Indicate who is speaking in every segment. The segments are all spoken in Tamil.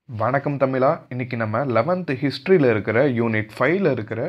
Speaker 1: வணக்கம் தமிழா. இன்னைக்கு நம்ம 11th ஹிஸ்ட்ரியில் இருக்கிற யூனிட் 5ல் இருக்கிற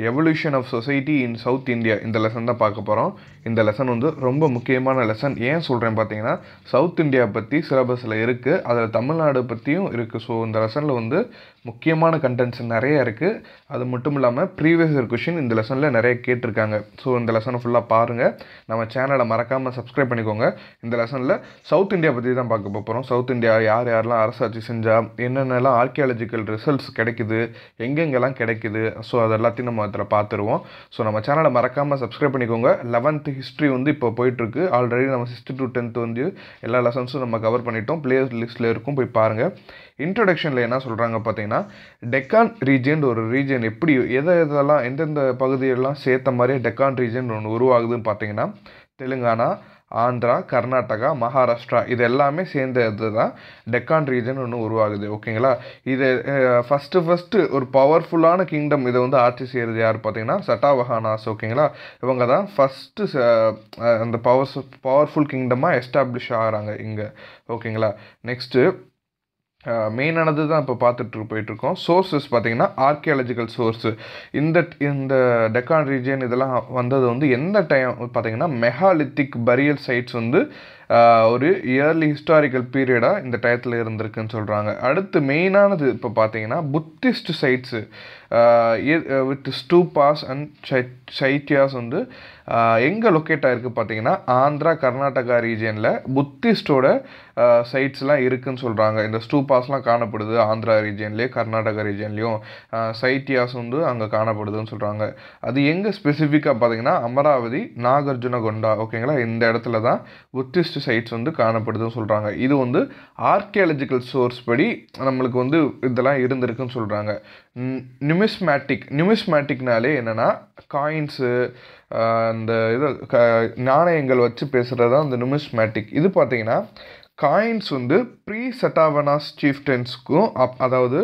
Speaker 1: evolution of society in South India இந்த லெசன் தான் பார்க்க போகிறோம். இந்த லெசன் வந்து ரொம்ப முக்கியமான லெசன். ஏன் சொல்கிறேன் பார்த்தீங்கன்னா, சவுத் இந்தியா பற்றி சிலபஸில் இருக்குது, அதில் தமிழ்நாடு பற்றியும் இருக்குது. ஸோ இந்த லெசனில் வந்து முக்கியமான கண்டென்ட்ஸ் நிறைய இருக்குது. அது மட்டும் இல்லாமல் ப்ரீவியஸ் இயர் கொஷின் இந்த லெசனில் நிறைய கேட்டிருக்காங்க. ஸோ இந்த லெசனை ஃபுல்லாக பாருங்கள். நம்ம சேனலை மறக்காமல் சப்ஸ்கிரைப் பண்ணிக்கோங்க. இந்த லெசனில் சவுத் இந்தியா பற்றி தான் பார்க்க போகிறோம். சவுத் இந்தியா யார் யாரெல்லாம் அரசாட்சி செஞ்சால், என்னென்னலாம் ஆர்கியாலஜிக்கல் ரிசல்ட்ஸ் கிடைக்குது, எங்கெங்கெல்லாம் கிடைக்குது, ஸோ அது எல்லாத்தையும் நம்ம அதில் பார்த்துருவோம். ஸோ நம்ம சேனலை மறக்காமல் சப்ஸ்கிரைப் பண்ணிக்கோங்க. 11th ஹிஸ்ட்ரி வந்து இப்போ போயிட்டுருக்கு. ஆல்ரெடி நம்ம 6th to 10th வந்து எல்லா லெசன்ஸும் நம்ம கவர் பண்ணிட்டோம். பிளே லிஸ்ட்டில் இருக்கும், போய் பாருங்கள். இன்ட்ரடக்ஷனில் என்ன சொல்கிறாங்க பார்த்தீங்கன்னா, டெக்கான் ரீஜன் ஒரு ரீஜன் எப்படி எதெல்லாம் எந்தெந்த பகுதியெல்லாம் சேர்த்த மாதிரி டெக்கான் ரீஜன் ஒன்று உருவாகுதுன்னு பார்த்தீங்கன்னா, தெலுங்கானா, ஆந்திரா, கர்நாடகா, மகாராஷ்டிரா இது எல்லாமே சேர்ந்தது தான் டெக்கான் ரீஜன் ஒன்று உருவாகுது. ஓகேங்களா? இது ஃபஸ்ட்டு ஒரு பவர்ஃபுல்லான கிங்டம் இதை வந்து ஆட்சி செய்கிறது யார் பார்த்தீங்கன்னா, சட்டாவஹானாஸ். ஓகேங்களா? இவங்க தான் ஃபஸ்ட்டு அந்த பவர்ஃபுல் கிங்டமாக எஸ்டாப்ளிஷ் ஆகிறாங்க இங்கே. ஓகேங்களா? நெக்ஸ்ட்டு மெயினானது தான் இப்போ பார்த்துட்டு போயிட்டுருக்கோம். சோர்ஸஸ் பார்த்தீங்கன்னா, ஆர்கியாலஜிக்கல் சோர்ஸு. இந்த டெக்கான் ரீஜன் இதெல்லாம் வந்தது வந்து எந்த டைம் பார்த்தீங்கன்னா, மெகாலித்திக் பரியல் சைட்ஸ் வந்து ஒரு இயர்லி ஹிஸ்டாரிக்கல் பீரியடாக இந்த டயத்தில் இருந்திருக்குன்னு சொல்கிறாங்க. அடுத்து மெயினானது இப்போ பார்த்தீங்கன்னா, புத்திஸ்ட் சைட்ஸு வித் ஸ்டூபாஸ் அண்ட் சைட்டியாஸ் வந்து எங்கே லொக்கேட் ஆகிருக்கு பார்த்தீங்கன்னா, ஆந்திரா, கர்நாடகா ரீஜனில் புத்திஸ்டோட சைட்ஸ்லாம் இருக்குதுன்னு சொல்கிறாங்க. இந்த ஸ்டூபாஸ்லாம் காணப்படுது ஆந்திரா ரீஜன்லேயே, கர்நாடகா ரீஜன்லேயும். சைட்டியாஸ் வந்து அங்கே காணப்படுதுன்னு சொல்கிறாங்க. அது எங்கே ஸ்பெசிஃபிக்காக பார்த்தீங்கன்னா, அமராவதி, நாகார்ஜுனகொண்டா. ஓகேங்களா? இந்த இடத்துல தான் புத்திஸ்ட் சைட்ஸ் வந்து காணப்படுதுன்னு சொல்கிறாங்க. இது வந்து ஆர்கியாலஜிக்கல் சோர்ஸ் படி நம்மளுக்கு வந்து இதெல்லாம் இருந்திருக்குன்னு சொல்கிறாங்க. நியூமிஸ்மேட்டிக்னாலே என்னென்னா, காயின்ஸு அந்த இது நாணயங்கள் வச்சு பேசுகிறது தான் இந்த நியூமிஸ்மேட்டிக். இது பார்த்தீங்கன்னா, காயின்ஸ் வந்து ப்ரீ சட்டாவனாஸ் சீஃப்டன்ஸ்க்கும் அதாவது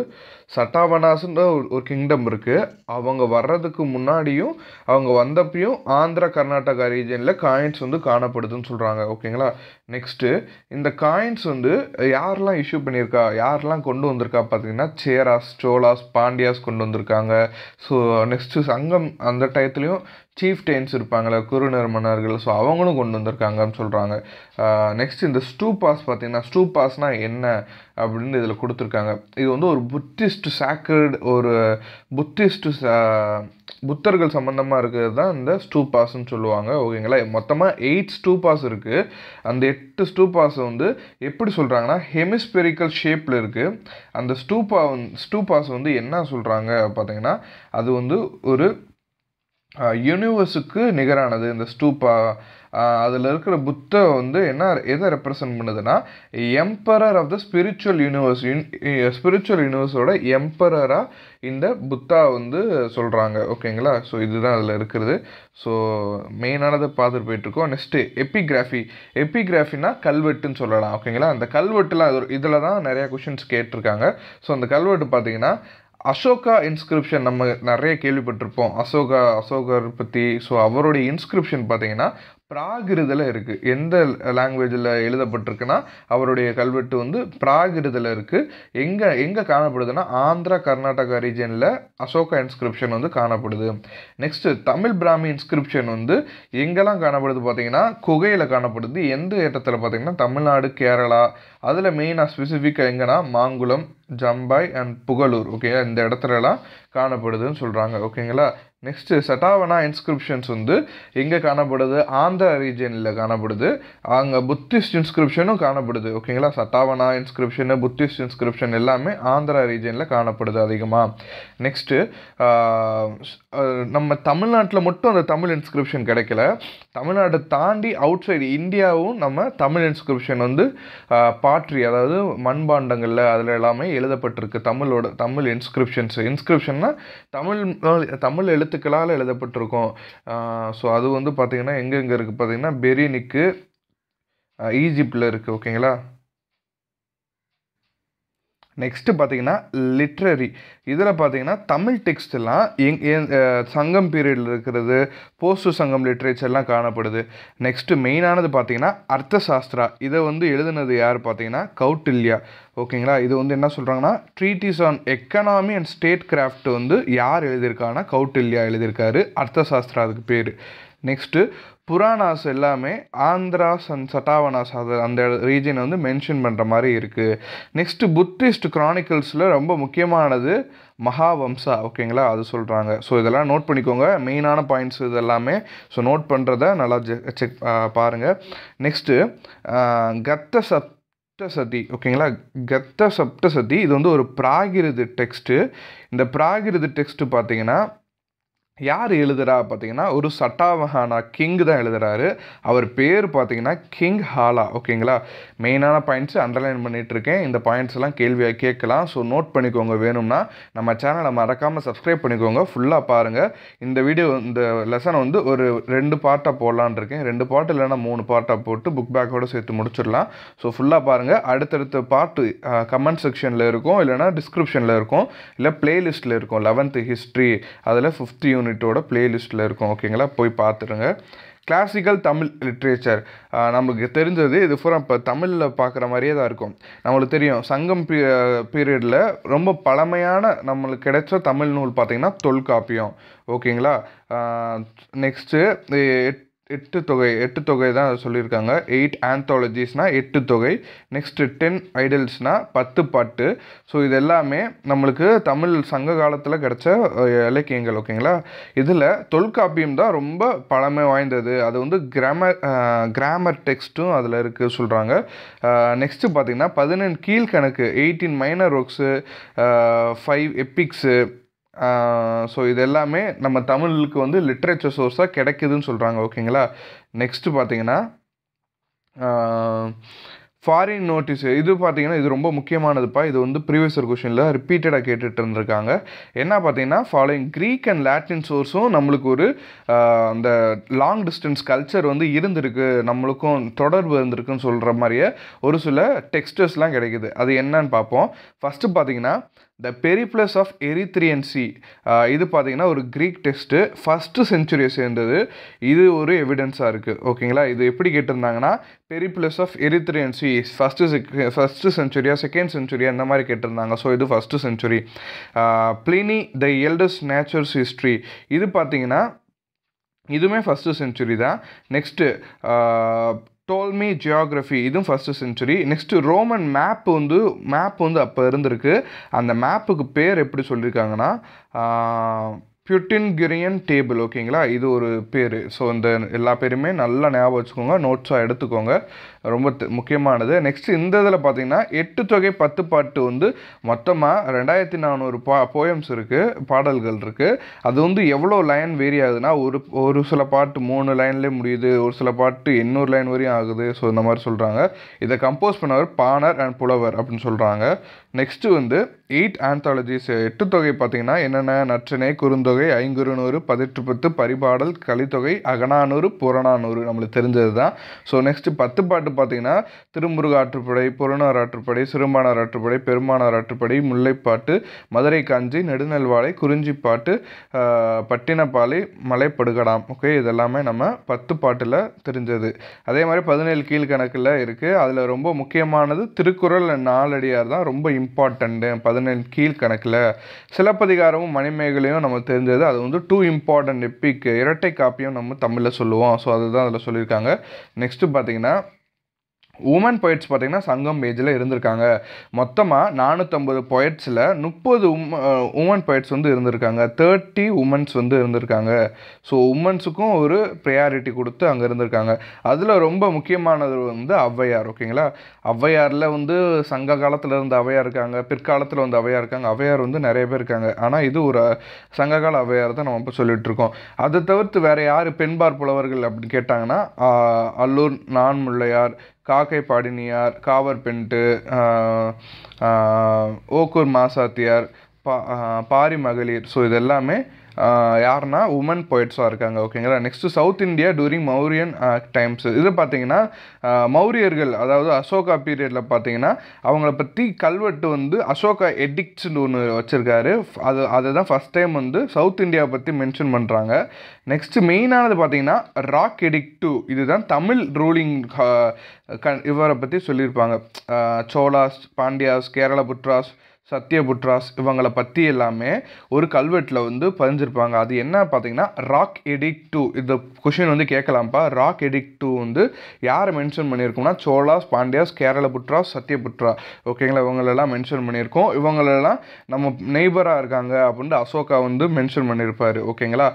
Speaker 1: சட்டாவனாஸ்ன்ற ஒரு கிங்டம் இருக்குது. அவங்க வர்றதுக்கு முன்னாடியும் அவங்க வந்தப்பையும் ஆந்திரா, கர்நாடகா ரீஜனில் காயின்ஸ் வந்து காணப்படுதுன்னு சொல்கிறாங்க. ஓகேங்களா? நெக்ஸ்ட்டு இந்த காயின்ஸ் வந்து யாரெல்லாம் இஷ்யூ பண்ணியிருக்கா, யாரெல்லாம் கொண்டு வந்திருக்கா பார்த்தீங்கன்னா, சேராஸ், சோலாஸ், பாண்டியாஸ் கொண்டு வந்திருக்காங்க. ஸோ நெக்ஸ்ட்டு சங்கம் அந்த டயத்துலையும் சீஃப்டெயின்ஸ் இருப்பாங்களே, குறுநிற மன்னர்கள், ஸோ அவங்களும் கொண்டு வந்திருக்காங்கன்னு சொல்கிறாங்க. நெக்ஸ்ட் இந்த ஸ்டூபாஸ் பார்த்தீங்கன்னா, ஸ்டூபாஸ்னால் என்ன அப்படின்னு இதில் கொடுத்துருக்காங்க. இது வந்து ஒரு புத்திஸ்ட் சாக்ரட், ஒரு புத்தர்கள் சம்மந்தமாக இருக்கிறது தான் இந்த ஸ்டூபாஸ்ன்னு சொல்லுவாங்க. ஓகேங்களா? மொத்தமாக 8 ஸ்டூபாஸ் இருக்குது. அந்த 8 ஸ்டூபாஸ் வந்து எப்படி சொல்கிறாங்கன்னா, ஹெமிஸ்பெரிக்கல் ஷேப்பில் இருக்குது. அந்த ஸ்டூபாஸ் வந்து என்ன சொல்கிறாங்க பார்த்தீங்கன்னா, அது வந்து ஒரு யூனிவர்ஸுக்கு நிகரானது இந்த ஸ்டூப்பா. அதில் இருக்கிற புத்தை வந்து எதை ரெப்ரசன்ட் பண்ணுதுன்னா, எம்பரர் ஆஃப் த ஸ்பிரிச்சுவல் யூனிவர்ஸோட எம்பரராக இந்த புத்தா வந்து சொல்கிறாங்க. ஓகேங்களா? ஸோ இதுதான் அதில் இருக்கிறது. ஸோ மெயினானதை பார்த்துட்டு போயிட்டுருக்கோம். நெக்ஸ்ட்டு எப்பிகிராஃபினா கல்வெட்டுன்னு சொல்லலாம். ஓகேங்களா? அந்த கல்வெட்டுலாம் இதில் தான் நிறையா கொஷின்ஸ் கேட்டிருக்காங்க. ஸோ அந்த கல்வெட்டு பார்த்தீங்கன்னா, அசோகா இன்ஸ்கிரிப்ஷன் நம்ம நிறைய கேள்விப்பட்டிருப்போம், அசோகர் பற்றி. ஸோ அவருடைய இன்ஸ்கிரிப்ஷன் பார்த்தீங்கன்னா பிராகிருதில் இருக்குது. எந்த லாங்குவேஜில் எழுதப்பட்டிருக்குன்னா, அவருடைய கல்வெட்டு வந்து பிராகிருதில் இருக்குது. எங்கே காணப்படுதுன்னா, ஆந்திரா, கர்நாடகா ரீஜனில் அசோகா இன்ஸ்கிரிப்ஷன் வந்து காணப்படுது. நெக்ஸ்ட்டு தமிழ் பிராமி இன்ஸ்கிரிப்ஷன் வந்து எங்கெல்லாம் காணப்படுது பார்த்தீங்கன்னா, குகையில் காணப்படுது. எந்த இடத்துல பார்த்தீங்கன்னா, தமிழ்நாடு, கேரளா, அதில் மெயினாக ஸ்பெசிஃபிக்காக எங்கன்னா மாங்குளம், ஜம்பாய் அண்ட் புகழூர். ஓகே, இந்த இடத்துலலாம் காணப்படுதுன்னு சொல்கிறாங்க. ஓகேங்களா? நெக்ஸ்ட்டு சட்டாவனா இன்ஸ்கிரிப்ஷன்ஸ் வந்து எங்கே காணப்படுது, ஆந்திரா ரீஜனில் காணப்படுது. அங்கே புத்திஸ்ட் இன்ஸ்கிரிப்ஷனும் காணப்படுது. ஓகேங்களா? சட்டாவனா இன்ஸ்கிரிப்ஷனு, புத்திஸ்ட் இன்ஸ்கிரிப்ஷன் எல்லாமே ஆந்திரா ரீஜனில் காணப்படுது அதிகமாக. நெக்ஸ்ட்டு நம்ம தமிழ்நாட்டில் மட்டும் அந்த தமிழ் இன்ஸ்கிரிப்ஷன் கிடைக்கல. தமிழ்நாட்டை தாண்டி அவுட் சைடு இந்தியாவும் நம்ம தமிழ் இன்ஸ்கிரிப்ஷன் வந்து பாட்ரி, அதாவது மண்பாண்டங்களில் அதில் எல்லாமே எழுதப்பட்டிருக்கு. தமிழ் இன்ஸ்கிரிப்ஷன்னா தமிழ் எழுத்துக்களால் எழுதப்பட்டிருக்கும். ஸோ அது வந்து பார்த்திங்கன்னா எங்கெங்கே இருக்குது பார்த்திங்கன்னா, பெரினிக்கு ஈஜிப்டில் இருக்குது. ஓகேங்களா? நெக்ஸ்ட்டு பார்த்தீங்கன்னா லிட்ரரி. இதில் பார்த்தீங்கன்னா தமிழ் டெக்ஸ்ட்லாம் சங்கம் பீரியடில் இருக்கிறது, போஸ்ட் சங்கம் லிட்ரேச்சர்லாம் காணப்படுது. நெக்ஸ்ட்டு மெயினானது பார்த்தீங்கன்னா அர்த்த சாஸ்திரா. இதை வந்து எழுதுனது யார் பார்த்தீங்கன்னா கௌட்டில்யா. ஓகேங்களா, இது வந்து என்ன சொல்கிறாங்கன்னா treaties on economy and state craft வந்து யார் எழுதியிருக்காங்கன்னா கௌட்டில்யா எழுதியிருக்காரு. அர்த்த சாஸ்திரா அதுக்கு பேர். நெக்ஸ்ட்டு புராணாஸ் எல்லாமே ஆந்திராஸ் அண்ட் சட்டாவனாஸ் அது அந்த ரீஜனை வந்து மென்ஷன் பண்ணுற மாதிரி இருக்குது. நெக்ஸ்ட்டு புத்திஸ்ட் க்ரானிக்கல்ஸில் ரொம்ப முக்கியமானது மகாவம்சா. ஓகேங்களா, அது சொல்கிறாங்க. ஸோ இதெல்லாம் நோட் பண்ணிக்கோங்க, மெயினான பாயிண்ட்ஸ் இது எல்லாமே. ஸோ நோட் பண்ணுறத நல்லா செக் பாருங்கள். நெக்ஸ்ட்டு கத்த சப்தசதி. ஓகேங்களா, கத்த சப்தசதி இது வந்து ஒரு பிராகிருத டெக்ஸ்ட்டு. இந்த பிராகிருத டெக்ஸ்ட்டு பார்த்தீங்கன்னா யார் எழுதுறா பார்த்தீங்கன்னா ஒரு சட்டாவஹானா கிங் தான் எழுதுறாரு. அவர் பேர் பார்த்தீங்கன்னா கிங் ஹாலா. ஓகேங்களா, மெயினான பாயிண்ட்ஸ் அண்டர்லைன் பண்ணிட்டு இருக்கேன். இந்த பாயிண்ட்ஸ் எல்லாம் கேள்வியாக கேட்கலாம். ஸோ நோட் பண்ணிக்கோங்க. வேணும்னா நம்ம சேனலை மறக்காமல் சப்ஸ்கிரைப் பண்ணிக்கோங்க, ஃபுல்லாக பாருங்கள். இந்த வீடியோ இந்த லெசனை வந்து ஒரு 2 பார்ட்டாக போடலான் இருக்கேன். 2 பார்ட் இல்லைன்னா 3 பார்ட்டாக போட்டு புக் பேக்கோடு சேர்த்து முடிச்சிடலாம். ஸோ ஃபுல்லாக பாருங்கள். அடுத்தடுத்த பார்ட்டு கமெண்ட் செக்ஷனில் இருக்கும், இல்லைனா டிஸ்கிரிப்ஷனில் இருக்கும், இல்லை பிளேலிஸ்ட்டில் இருக்கும். 11th ஹிஸ்ட்ரி அதில் 5th யூனிட்டோட பிளேலிஸ்ட்டில் இருக்கும். ஓகேங்களா, போய் பார்த்துருங்க. கிளாசிக்கல் தமிழ் லிட்ரேச்சர் நம்மளுக்கு தெரிஞ்சது இது பூரா இப்போ தமிழில் பார்க்குற மாதிரியே தான் இருக்கும். நம்மளுக்கு தெரியும் சங்கம் பீரியடில் ரொம்ப பழமையான நம்மளுக்கு கிடைச்ச தமிழ் நூல் பார்த்திங்கன்னா தொல்காப்பியம். ஓகேங்களா, நெக்ஸ்ட்டு எட்டு தொகை தான் சொல்லியிருக்காங்க. 8 ஆந்தாலஜிஸ்னால் 8 தொகை. நெக்ஸ்ட்டு 10 ஐடல்ஸ்னால் 10 பாட்டு. ஸோ இது எல்லாமே நம்மளுக்கு தமிழ் சங்க காலத்தில் கிடச்ச இலக்கியங்கள். ஓகேங்களா, இதில் தொல்காப்பியம் தான் ரொம்ப பழமை வாய்ந்தது. அது வந்து கிராமர் டெக்ஸ்ட்டும் அதில் இருக்குது சொல்கிறாங்க. நெக்ஸ்ட்டு பார்த்திங்கன்னா 17 கீழ்கணக்கு, 18 மைனர் ஒர்க்ஸு, 5 எப்பிக்ஸு. ஸோ இது எல்லாமே நம்ம தமிழுக்கு வந்து லிட்ரேச்சர் சோர்ஸாக கிடைக்குதுன்னு சொல்கிறாங்க. ஓகேங்களா, நெக்ஸ்ட்டு பார்த்தீங்கன்னா ஃபாரின் நோட்டீஸ். இது பார்த்தீங்கன்னா இது ரொம்ப முக்கியமானதுப்பா. இது வந்து ப்ரீவியஸ் இயர் கொஷனில் ரிப்பீட்டடாக கேட்டுட்டு இருந்திருக்காங்க. என்ன பார்த்தீங்கன்னா ஃபாலோயிங் க்ரீக் அண்ட் லாட்டின் சோர்ஸும் நம்மளுக்கு ஒரு அந்த லாங் டிஸ்டன்ஸ் கல்ச்சர் வந்து இருந்திருக்கு, நம்மளுக்கும் தொடர்பு இருந்திருக்குன்னு சொல்கிற மாதிரியே ஒரு சில டெக்ஸ்டர்ஸ்லாம் கிடைக்குது. அது என்னன்னு பார்ப்போம். ஃபஸ்ட்டு பார்த்தீங்கன்னா த பெரிப்ளஸ் ஆஃப் எரித்ரியன் சி. இது பார்த்தீங்கன்னா ஒரு க்ரீக் டெக்ஸ்ட்டு, 1st செஞ்சுரியை சேர்ந்தது. இது ஒரு எவிடன்ஸாக இருக்குது. ஓகேங்களா, இது எப்படி கேட்டிருந்தாங்கன்னா Periplus of Erythraean sea first செஞ்சுரியா செகண்ட் செஞ்சுரியா இந்த மாதிரி கேட்டிருந்தாங்க. ஸோ இது 1st century. Pliny the eldest nature's history. இது பார்த்தீங்கன்னா இதுவுமே 1st செஞ்சுரி தான். நெக்ஸ்ட்டு டோல்மி ஜியாகிரஃபி, இதுவும் 1st century. Next Roman map வந்து அப்போ இருந்திருக்கு. அந்த மேப்புக்கு பேர் எப்படி சொல்லியிருக்காங்கன்னா பியூட்டின்கிரியன் டேபிள். ஓகேங்களா, இது ஒரு பேர். ஸோ இந்த எல்லா பேருமே நல்லா ஞாபகம் வச்சுக்கோங்க, நோட்ஸாக எடுத்துக்கோங்க, ரொம்ப முக்கியமானது. நெக்ஸ்ட்டு இந்த இதில் பார்த்தீங்கன்னா 8 தொகை 10 பாட்டு வந்து மொத்தமாக 2400 போயம்ஸ் இருக்குது, பாடல்கள் இருக்குது. அது வந்து எவ்வளோ லைன் வேரி ஆகுதுன்னா ஒரு சில பாட்டு 3 லைன்லேயே முடியுது, ஒரு சில பாட்டு 800 லைன் வரையும் ஆகுது. ஸோ இந்த மாதிரி சொல்கிறாங்க. இதை கம்போஸ் பண்ணவர் பாணர் அண்ட் புலவர் அப்படின்னு சொல்கிறாங்க. நெக்ஸ்ட்டு வந்து 8 ஆந்தாலஜிஸ். 8 தொகை பார்த்தீங்கன்னா என்னென்ன நற்றிணை, குறுந்தொகை, ஐங்குறுநூறு, 18 பரிபாடல், கலித்தொகை, அகநானூறு, புறநானூறு நம்மளுக்கு தெரிஞ்சது தான். ஸோ நெக்ஸ்ட்டு 10 பாட்டு பார்த்தீங்கன்னா திருமுருக ஆற்றுப்படை, புறநார் ஆற்றுப்படை, சிறுபானார் ஆற்றுப்படை, பெருமானார் ஆற்றுப்படை, முல்லைப்பாட்டு, மதுரை காஞ்சி, நெடுநெல்வாடை, குறிஞ்சிப்பாட்டு, பட்டினப்பாலை, மலைப்படுகடாம். ஓகே, இதெல்லாமே நம்ம 10 பாட்டில் தெரிஞ்சது. அதே மாதிரி 17 கீழ்கணக்கில் இருக்குது. அதில் ரொம்ப முக்கியமானது திருக்குறள் நாலடியார் தான் ரொம்ப இம்பார்ட்டண்ட்டு. 17 கீழ்கணக்கில் சிலப்பதிகாரமும் மணிமேகலையும் நம்ம தெரிஞ்சது. அது வந்து 2 இம்பார்ட்டன்ட் எப்பிக், இரட்டை காப்பியம் நம்ம தமிழில் சொல்லுவோம். ஸோ அதுதான் அதில் சொல்லியிருக்காங்க. நெக்ஸ்ட்டு பார்த்தீங்கன்னா உமன் பொயட்ஸ் பார்த்தீங்கன்னா சங்கம் பேஜில் இருந்திருக்காங்க. மொத்தமாக 450 பொயட்ஸில் 30 உமன் பொயட்ஸ் வந்து இருந்திருக்காங்க, 30 உமன்ஸ் வந்து இருந்திருக்காங்க. ஸோ உமன்ஸுக்கும் ஒரு ப்ரையாரிட்டி கொடுத்து அங்கே இருந்திருக்காங்க. அதில் ரொம்ப முக்கியமானது வந்து ஔவையார். ஓகேங்களா, ஔவையாரில் வந்து சங்க காலத்தில் இருந்த ஔவையார் இருக்காங்க, பிற்காலத்தில் வந்து ஔவையார் இருக்காங்க. ஔவையார் வந்து நிறைய பேர் இருக்காங்க, ஆனால் இது ஒரு சங்ககால ஔவையார் தான் நம்ம இப்போ சொல்லிகிட்ருக்கோம். அதை தவிர்த்து வேறு யார் பெண்பார் புலவர்கள் அப்படின்னு கேட்டாங்கன்னா அல்லூர் நான்முல்லையார், காக்கை பாடினியார், காவர் பெண்டு, ஓக்கூர் மாசாத்தியார், பாரி மகளிர். ஸோ இது எல்லாமே யாருன்னா உமன் போய்ட்ஸாக இருக்காங்க. ஓகேங்களா. Next South India during Mauryan times. இது பார்த்தீங்கன்னா மௌரியர்கள், அதாவது அசோகா பீரியடில் பார்த்தீங்கன்னா அவங்கள பற்றி கல்வெட்டு வந்து அசோகா எடிக்ட்ஸ்னு ஒன்று வச்சுருக்காரு. அதுதான் ஃபஸ்ட் டைம் வந்து சவுத் இந்தியாவை பற்றி மென்ஷன் பண்ணுறாங்க. நெக்ஸ்ட்டு மெயினானது பார்த்தீங்கன்னா ராக் எடிக்ட் 2. இதுதான் தமிழ் ரூலிங் இவரை பற்றி சொல்லியிருப்பாங்க. சோலாஸ், பாண்டியாஸ், கேரளபுட்ராஸ், சத்யபுட்ராஸ் இவங்களை பற்றி எல்லாமே ஒரு கல்வெட்டில் வந்து பதிஞ்சிருப்பாங்க. அது என்ன பார்த்தீங்கன்னா ராக் எடிக்ட் 2. இந்த கொஷின் வந்து கேட்கலாம்ப்பா. ராக் எடிக்ட் 2 வந்து யாரை மென்ஷன் பண்ணியிருக்கோம்னா சோலாஸ், பாண்டியாஸ், கேரளபுட்ராஸ், சத்யபுட்ரா. ஓகேங்களா. இவங்களெல்லாம் மென்ஷன் பண்ணியிருக்கோம். இவங்களெல்லாம் நம்ம நெய்பராக இருக்காங்க அப்படின்ட்டு அசோகா வந்து மென்ஷன் பண்ணியிருப்பார். ஓகேங்களா.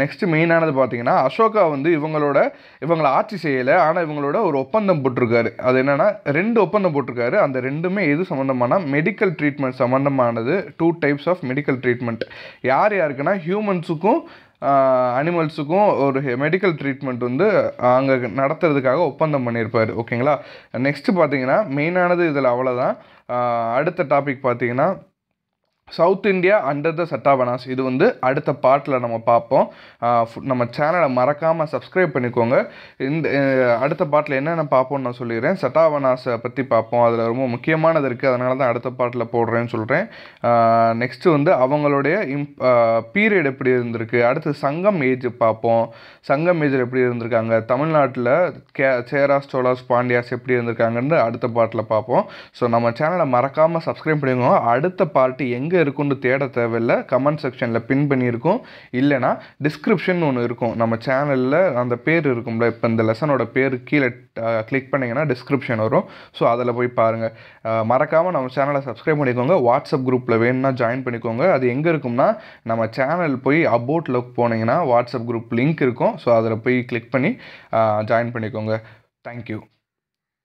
Speaker 1: நெக்ஸ்ட்டு மெயினானது பார்த்தீங்கன்னா அசோகா வந்து இவங்களை ஆட்சி செய்யலை, ஆனால் இவங்களோட ஒரு ஒப்பந்தம் போட்டிருக்காரு. அது என்னென்னா 2 ஒப்பந்தம் போட்டிருக்காரு. அந்த ரெண்டுமே எது சம்மந்தமான மெடிக்கல் ட்ரீட்மெண்ட் சம்மந்தமானது. 2 டைப்ஸ் ஆஃப் மெடிக்கல் ட்ரீட்மெண்ட். யாருக்குன்னா ஹியூமன்ஸுக்கும் அனிமல்ஸுக்கும் ஒரு மெடிக்கல் ட்ரீட்மெண்ட் வந்து அங்கே நடத்துறதுக்காக ஒப்பந்தம் பண்ணியிருப்பார். ஓகேங்களா. நெக்ஸ்ட்டு பார்த்தீங்கன்னா மெயினானது இதில் அவ்வளோதான். அடுத்த டாபிக் பார்த்தீங்கன்னா சவுத் இந்தியா அண்டர் த சட்டாவனாஸ். இது வந்து அடுத்த பார்ட்டில் நம்ம பார்ப்போம். நம்ம சேனலை மறக்காமல் சப்ஸ்கிரைப் பண்ணிக்கோங்க. இந்த அடுத்த பார்ட்டில் என்னென்ன பார்ப்போம்னு நான் சொல்லிடுறேன். சட்டாவனாஸை பற்றி பார்ப்போம். அதில் ரொம்ப முக்கியமானது இருக்குது, அதனால தான் அடுத்த பார்ட்டில் போடுறேன்னு சொல்கிறேன். நெக்ஸ்ட்டு வந்து அவங்களுடைய பீரியட் எப்படி இருந்திருக்கு. அடுத்து சங்கம் ஏஜ் பார்ப்போம். சங்கம் ஏஜில் எப்படி இருந்திருக்காங்க, தமிழ்நாட்டில் சேராஸ், சோலாஸ், பாண்டியாஸ் எப்படி இருந்திருக்காங்கன்னு அடுத்த பார்ட்டில் பார்ப்போம். ஸோ நம்ம சேனலை மறக்காமல் சப்ஸ்கிரைப் பண்ணிக்கோங்க. அடுத்த பார்ட்டி எங்கே இருக்குன்னு தேட தேவையில்லை, கமெண்ட் செக்ஷனில் பின் பண்ணியிருக்கோம். இல்லைனா டிஸ்கிரிப்ஷன் ஒன்று இருக்கும் நம்ம சேனலில், அந்த பேர் இருக்கும்ல. இப்போ இந்த லெசனோட பேர் கீழே கிளிக் பண்ணிங்கன்னா டிஸ்கிரிப்ஷன் வரும். ஸோ அதில் போய் பாருங்கள். மறக்காமல் நம்ம சேனலை சப்ஸ்கிரைப் பண்ணிக்கோங்க. வாட்ஸ்அப் குரூப்பில் வேணும்னா ஜாயின் பண்ணிக்கோங்க. அது எங்கே இருக்கும்னா நம்ம சேனல் போய் அபோட்டில் போனீங்கன்னா வாட்ஸ்அப் குரூப் லிங்க் இருக்கும். ஸோ அதில் போய் கிளிக் பண்ணி ஜாயின் பண்ணிக்கோங்க. தேங்க்யூ.